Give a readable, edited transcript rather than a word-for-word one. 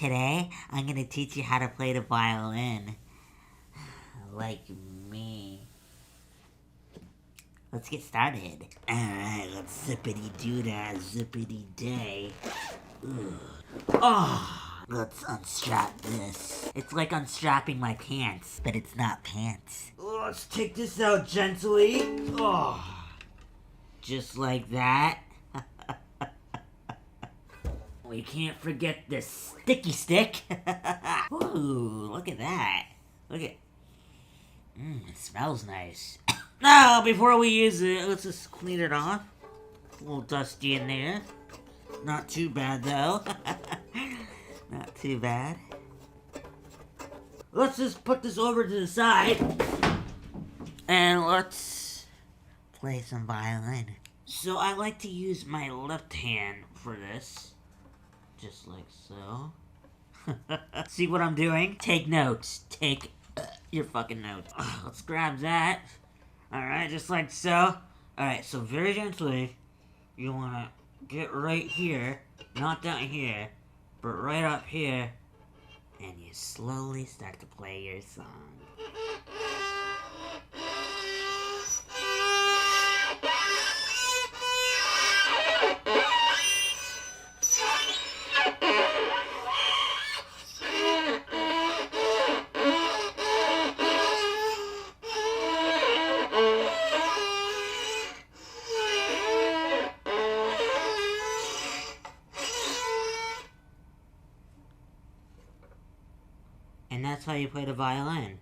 Today, I'm gonna teach you how to play the violin. Like me. Let's get started. Alright, let's zippity-doo that, zippity-day. Oh, let's unstrap this. It's like unstrapping my pants, but it's not pants. Let's take this out gently. Oh, just like that. We can't forget this sticky stick. Ooh, look at that. Look at... it smells nice. Now, before we use it, let's just clean it off. A little dusty in there. Not too bad, though. Not too bad. Let's just put this over to the side. And let's play some violin. So I like to use my left hand for this. Just like so. See what I'm doing? Take notes. Take your fucking notes. Let's grab that. Alright, just like so. Alright, so very gently, you want to get right here. Not down here, but right up here. And you slowly start to play your song. And that's how you play the violin.